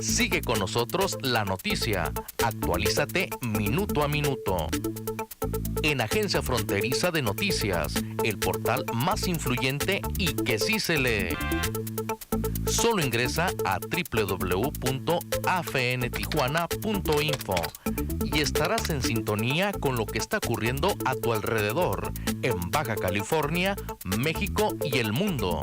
Sigue con nosotros la noticia. Actualízate minuto a minuto. En Agencia Fronteriza de Noticias, el portal más influyente y que sí se lee. Solo ingresa a www.afntijuana.info y estarás en sintonía con lo que está ocurriendo a tu alrededor, en Baja California, México y el mundo.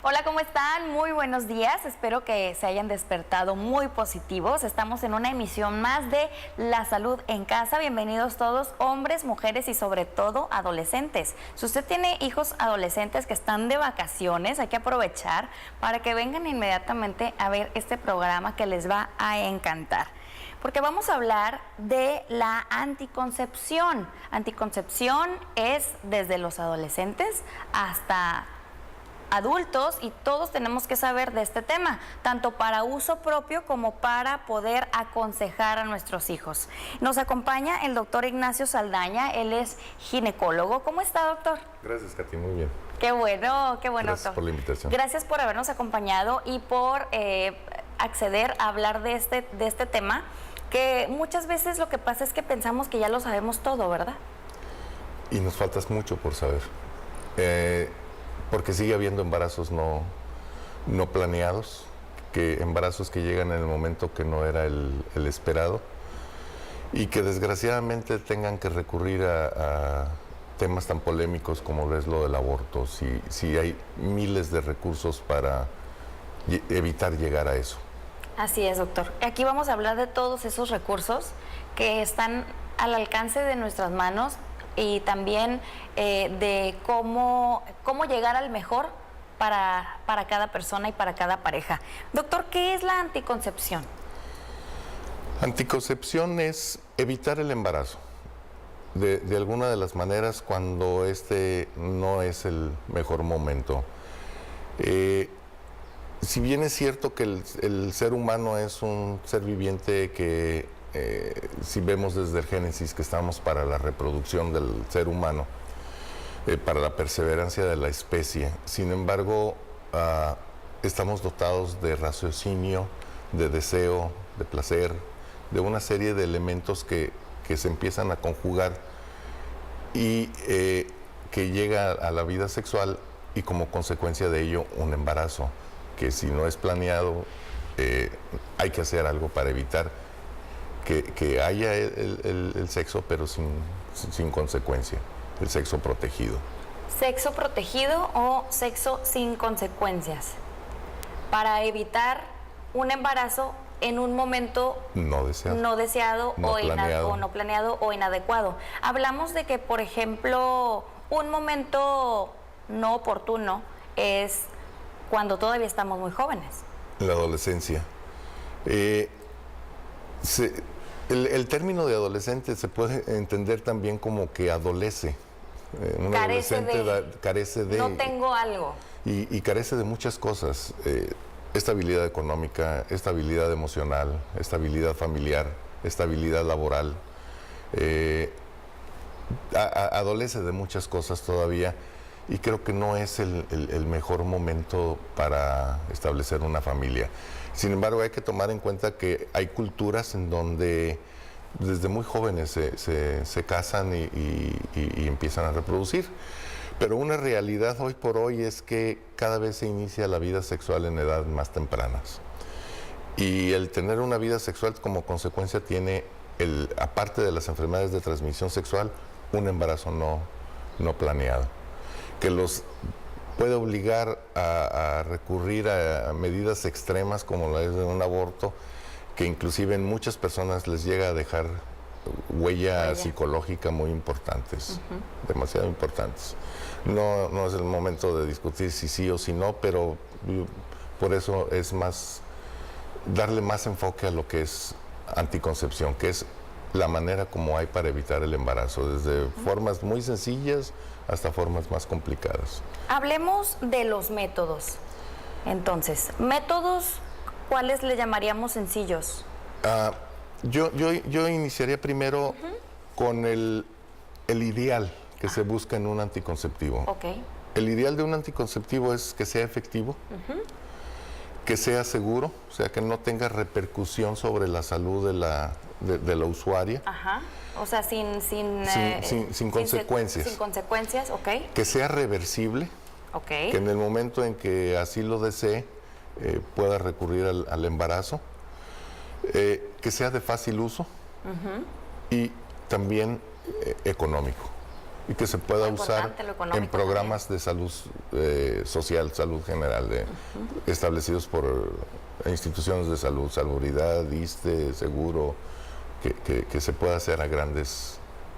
Hola, ¿cómo están? Muy buenos días. Espero que se hayan despertado muy positivos. Estamos en una emisión más de La Salud en Casa. Bienvenidos todos, hombres, mujeres y sobre todo adolescentes. Si usted tiene hijos adolescentes que están de vacaciones, hay que aprovechar para que vengan inmediatamente a ver este programa que les va a encantar. Porque vamos a hablar de la anticoncepción. Anticoncepción es desde los adolescentes hasta adultos y todos tenemos que saber de este tema, tanto para uso propio como para poder aconsejar a nuestros hijos. Nos acompaña el doctor Ignacio Saldaña, él es ginecólogo. ¿Cómo está, doctor? Gracias, Katy, muy bien. Qué bueno, Gracias doctor. por la invitación. Gracias por habernos acompañado y por acceder a hablar de este tema, que muchas veces lo que pasa es que pensamos que ya lo sabemos todo, ¿verdad? Y nos falta mucho por saber. Porque sigue habiendo embarazos no planeados, embarazos que llegan en el momento que no era el esperado y que desgraciadamente tengan que recurrir a temas tan polémicos como es lo del aborto, si hay miles de recursos para evitar llegar a eso. Así es, doctor. Aquí vamos a hablar de todos esos recursos que están al alcance de nuestras manos, y también de cómo llegar al mejor para cada persona y para cada pareja. Doctor, ¿qué es la anticoncepción? Anticoncepción es evitar el embarazo de alguna de las maneras cuando este no es el mejor momento. Si bien es cierto que el ser humano es un ser viviente que si vemos desde el Génesis que estamos para la reproducción del ser humano, para la perseverancia de la especie. Sin embargo, estamos dotados de raciocinio, de deseo, de placer, de una serie de elementos que se empiezan a conjugar y que llega a la vida sexual y como consecuencia de ello un embarazo, que si no es planeado hay que hacer algo para evitar que haya el sexo, pero sin consecuencia, el sexo protegido. ¿Sexo protegido o sexo sin consecuencias? Para evitar un embarazo en un momento no deseado o no planeado o inadecuado. Hablamos de que, por ejemplo, un momento no oportuno es cuando todavía estamos muy jóvenes. La adolescencia. El término de adolescente se puede entender también como que adolece. Un adolescente carece de... No tengo algo. Y carece de muchas cosas. Estabilidad económica, estabilidad emocional, estabilidad familiar, estabilidad laboral. Adolece de muchas cosas todavía y creo que no es el mejor momento para establecer una familia. Sin embargo, hay que tomar en cuenta que hay culturas en donde desde muy jóvenes se casan y empiezan a reproducir. Pero una realidad hoy por hoy es que cada vez se inicia la vida sexual en edades más tempranas. Y el tener una vida sexual como consecuencia tiene, aparte de las enfermedades de transmisión sexual, un embarazo no planeado, que los puede obligar a recurrir a medidas extremas como la es de un aborto, que inclusive en muchas personas les llega a dejar huella psicológica muy importantes, demasiado importantes. No es el momento de discutir si sí o si no, pero por eso es darle más enfoque a lo que es anticoncepción, que es la manera como hay para evitar el embarazo, desde formas muy sencillas hasta formas más complicadas. Hablemos de los métodos. Entonces, métodos, ¿cuáles le llamaríamos sencillos? Yo iniciaría primero con el ideal que se busca en un anticonceptivo. Ok. El ideal de un anticonceptivo es que sea efectivo, que sea seguro, o sea, que no tenga repercusión sobre la salud de la usuaria. Ajá. O sea, sin consecuencias. Sin consecuencias, ok. Que sea reversible, Ok. que en el momento en que así lo desee pueda recurrir al embarazo, que sea de fácil uso y también económico, y que se pueda usar en programas de salud social, salud general, establecidos por instituciones de salud, Salubridad, ISSSTE, Seguro, que se pueda hacer a grandes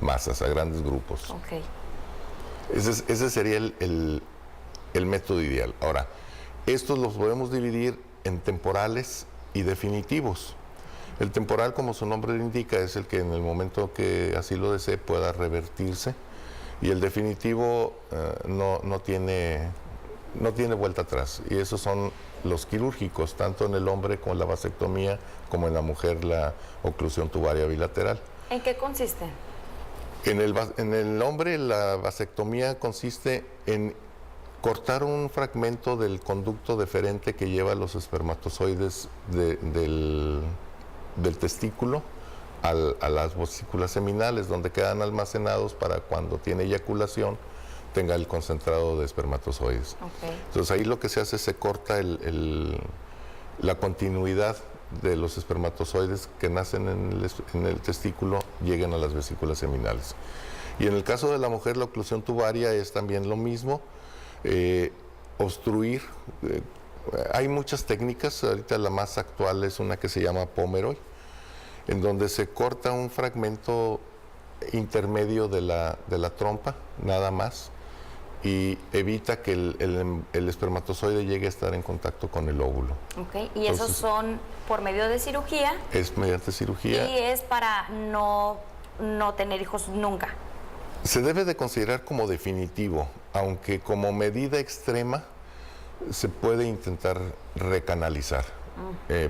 masas, a grandes grupos. Ok. Ese sería el método ideal. Ahora, estos los podemos dividir en temporales y definitivos. El temporal, como su nombre lo indica, es el que en el momento que así lo desee pueda revertirse, y el definitivo no tiene vuelta atrás, y esos son los quirúrgicos, tanto en el hombre con la vasectomía como en la mujer la oclusión tubaria bilateral. ¿En qué consiste? En el hombre la vasectomía consiste en cortar un fragmento del conducto deferente que lleva los espermatozoides del testículo a las vesículas seminales, donde quedan almacenados para cuando tiene eyaculación tenga el concentrado de espermatozoides. Okay. Entonces ahí lo que se hace es se corta la continuidad de los espermatozoides que nacen en el testículo, lleguen a las vesículas seminales. Y en el caso de la mujer, la oclusión tubaria es también lo mismo. Obstruir, hay muchas técnicas, ahorita la más actual es una que se llama Pomeroy, en donde se corta un fragmento intermedio de la trompa, nada más, y evita que el espermatozoide llegue a estar en contacto con el óvulo. Ok, y esos son por medio de cirugía. Es mediante cirugía. Y es para no tener hijos nunca. Se debe de considerar como definitivo, aunque como medida extrema se puede intentar recanalizar,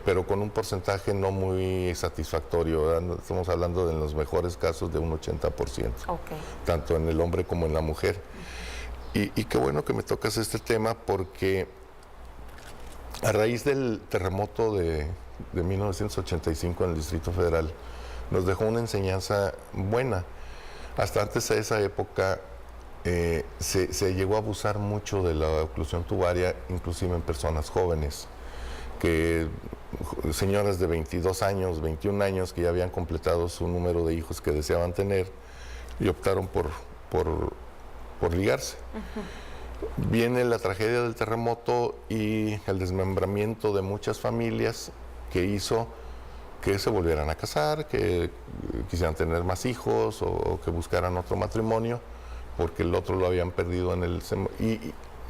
pero con un porcentaje no muy satisfactorio, ¿verdad? Estamos hablando de los mejores casos de un 80%, okay, tanto en el hombre como en la mujer. Y qué bueno que me tocas este tema, porque a raíz del terremoto de 1985 en el Distrito Federal nos dejó una enseñanza buena. Hasta antes de esa época se llegó a abusar mucho de la oclusión tubaria, inclusive en personas jóvenes, señoras de 22 años, 21 años, que ya habían completado su número de hijos que deseaban tener y optaron por ligarse. Viene la tragedia del terremoto y el desmembramiento de muchas familias, que hizo que se volvieran a casar, que quisieran tener más hijos o que buscaran otro matrimonio, porque el otro lo habían perdido en el...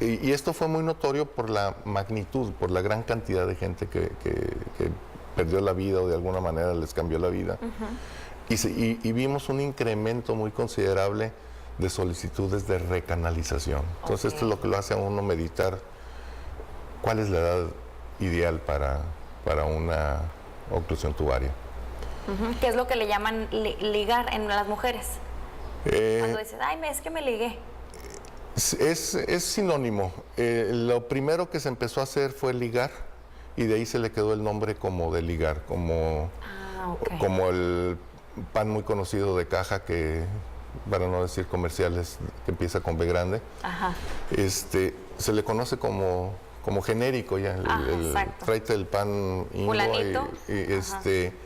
Y esto fue muy notorio por la magnitud, por la gran cantidad de gente que perdió la vida o de alguna manera les cambió la vida. Y vimos un incremento muy considerable de solicitudes de recanalización. Entonces esto es lo que lo hace a uno meditar cuál es la edad ideal para una oclusión tubaria. ¿Qué es lo que le llaman ligar en las mujeres? Cuando dices, ay, es que me ligué. Es sinónimo. Lo primero que se empezó a hacer fue ligar, y de ahí se le quedó el nombre como de ligar, como el pan muy conocido de caja, que, para no decir comerciales, que empieza con B grande. Ajá. Se le conoce como genérico ya, tráete el pan fulanito,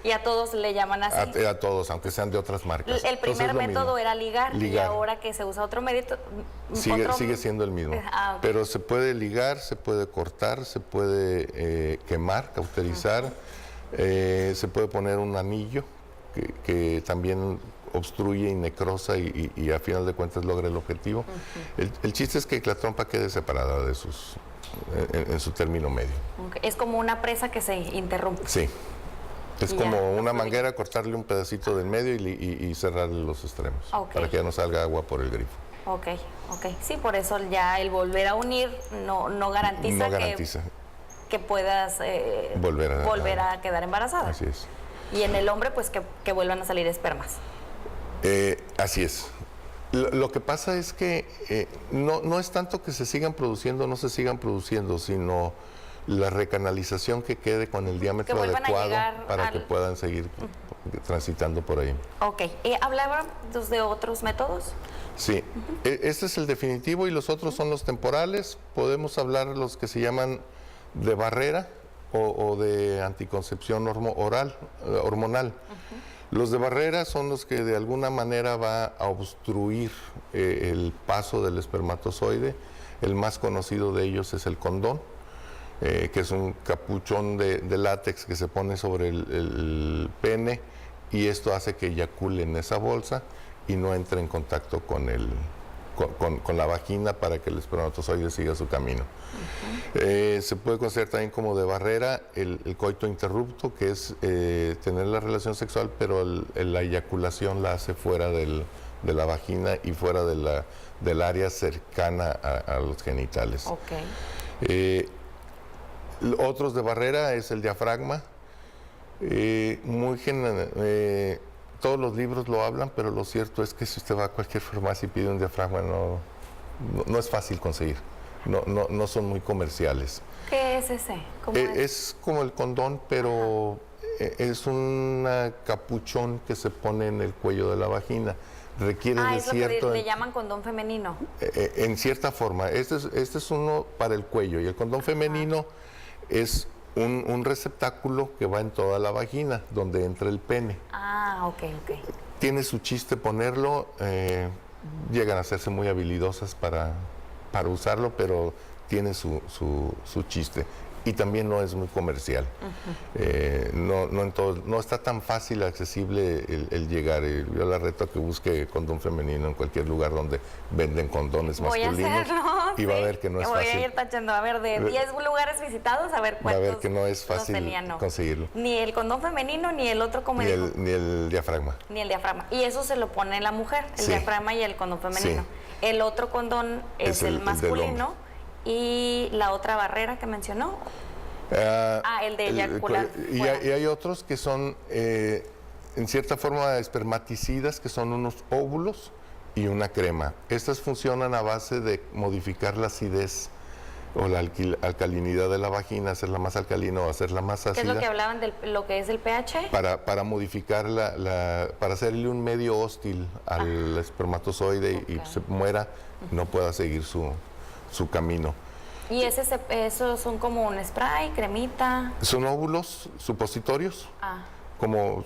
y a todos le llaman así. A todos, aunque sean de otras marcas. El primer método era ligar, y ahora que se usa otro método... Sigue siendo el mismo. Okay. Pero se puede ligar, se puede cortar, se puede quemar, cauterizar, se puede poner un anillo que también obstruye y necrosa y a final de cuentas logra el objetivo. El chiste es que la trompa quede separada de en su término medio. Okay. Es como una presa que se interrumpe. Sí. Es como una manguera, cortarle un pedacito del medio y cerrarle los extremos, para que ya no salga agua por el grifo. Ok. Sí, por eso ya el volver a unir no garantiza. No garantiza. que puedas volver a quedar embarazada. Así es. Y en el hombre, pues que vuelvan a salir espermas. Así es. Lo que pasa es que no es tanto que se sigan produciendo o no se sigan produciendo, sino la recanalización que quede con el diámetro adecuado para que puedan seguir transitando por ahí. Ok. ¿Hablábamos de otros métodos? Sí. Este es el definitivo y los otros son los temporales. Podemos hablar los que se llaman de barrera o de anticoncepción hormonal. Los de barrera son los que de alguna manera va a obstruir el paso del espermatozoide. El más conocido de ellos es el condón, que es un capuchón de látex que se pone sobre el pene, y esto hace que eyacule en esa bolsa y no entre en contacto con la vagina para que el espermatozoide siga su camino. Se puede considerar también como de barrera el coito interrupto, que es tener la relación sexual, pero la eyaculación la hace fuera de la vagina y fuera del área cercana a los genitales. Okay. Otros de barrera es el diafragma. Todos los libros lo hablan, pero lo cierto es que si usted va a cualquier farmacia y pide un diafragma, no es fácil conseguir. No son muy comerciales. ¿Qué es ese? Es como el condón, pero es un capuchón que se pone en el cuello de la vagina. Requiere de es cierto... lo que le llaman condón femenino. En cierta forma. Este es uno para el cuello, y el condón femenino es un receptáculo que va en toda la vagina, donde entra el pene. Ok. Tiene su chiste ponerlo, llegan a hacerse muy habilidosas para usarlo, pero tiene su chiste. Y también no es muy comercial. No está tan fácil, accesible el llegar. Yo la reto a que busque condón femenino en cualquier lugar donde venden condones masculinos. Voy a hacerlo, y va a ver que no es fácil. Voy a ir tachando, a ver, de 10 lugares visitados, a ver cuántos. Va a ver que no es fácil conseguirlo. Ni el condón femenino, ni el otro, como ni el diafragma. Ni el diafragma. Y eso se lo pone la mujer, el diafragma y el condón femenino. Sí. El otro condón es el masculino. ¿Y la otra barrera que mencionó? El de eyacular. Y hay otros que son, en cierta forma, espermaticidas, que son unos óvulos y una crema. Estas funcionan a base de modificar la acidez o la alcalinidad de la vagina, hacerla más alcalina o hacerla más ácida. ¿Qué es lo que hablaban de lo que es el pH? Para modificar para hacerle un medio hostil al espermatozoide y se muera, no pueda seguir su camino. ¿Y esos son como un spray, cremita? Son óvulos supositorios. Como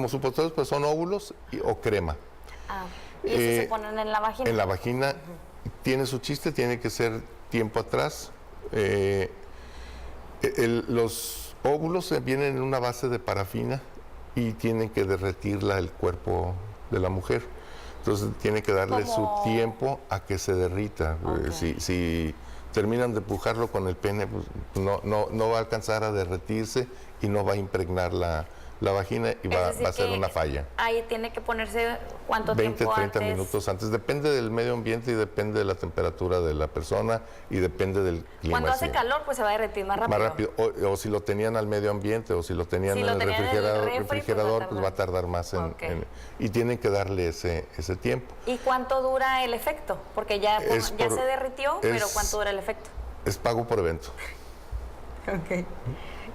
supositorios, pues son óvulos o crema. ¿Y esos se ponen en la vagina? En la vagina. Tiene su chiste, tiene que ser tiempo atrás. Los óvulos vienen en una base de parafina y tienen que derretirla el cuerpo de la mujer. Entonces tiene que darle su tiempo a que se derrita. Si terminan de empujarlo con el pene, pues no va a alcanzar a derretirse y no va a impregnar la vagina y va a ser una falla. Ahí tiene que ponerse ¿cuánto 20, tiempo 30 antes? minutos antes. Depende del medio ambiente y depende de la temperatura de la persona y depende del clima. Cuando hace calor, pues se va a derretir más rápido. Más rápido. O si lo tenían al medio ambiente o si lo tenían en el refrigerador, pues va a tardar más y tienen que darle ese tiempo. ¿Y cuánto dura el efecto? Porque ya se derritió, pero ¿cuánto dura el efecto? Es pago por evento.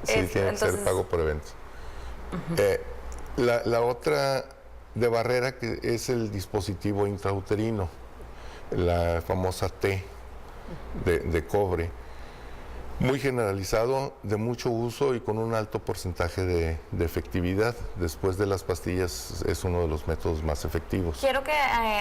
Sí, tiene que ser pago por evento. La otra de barrera que es el dispositivo intrauterino, la famosa T de cobre, muy generalizado, de mucho uso y con un alto porcentaje de efectividad. Después de las pastillas es uno de los métodos más efectivos. Quiero que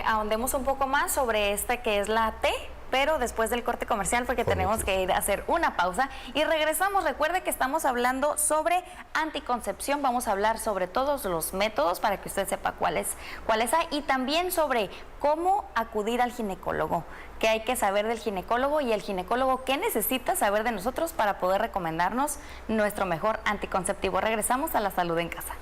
ahondemos un poco más sobre esta que es la T, pero después del corte comercial, porque tenemos que ir a hacer una pausa y regresamos. Recuerde que estamos hablando sobre anticoncepción, vamos a hablar sobre todos los métodos para que usted sepa cuáles hay, y también sobre cómo acudir al ginecólogo, qué hay que saber del ginecólogo y el ginecólogo qué necesita saber de nosotros para poder recomendarnos nuestro mejor anticonceptivo. Regresamos a La Salud en Casa.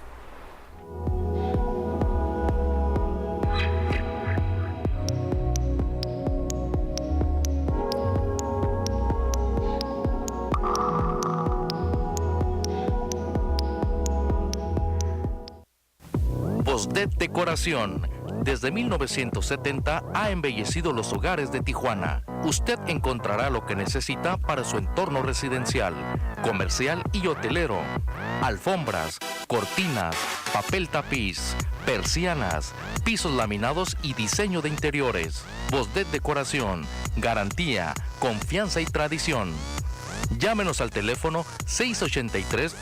Bosdet Decoración. Desde 1970 ha embellecido los hogares de Tijuana. Usted encontrará lo que necesita para su entorno residencial, comercial y hotelero. Alfombras, cortinas, papel tapiz, persianas, pisos laminados y diseño de interiores. Bosdet Decoración. Garantía, confianza y tradición. Llámenos al teléfono 683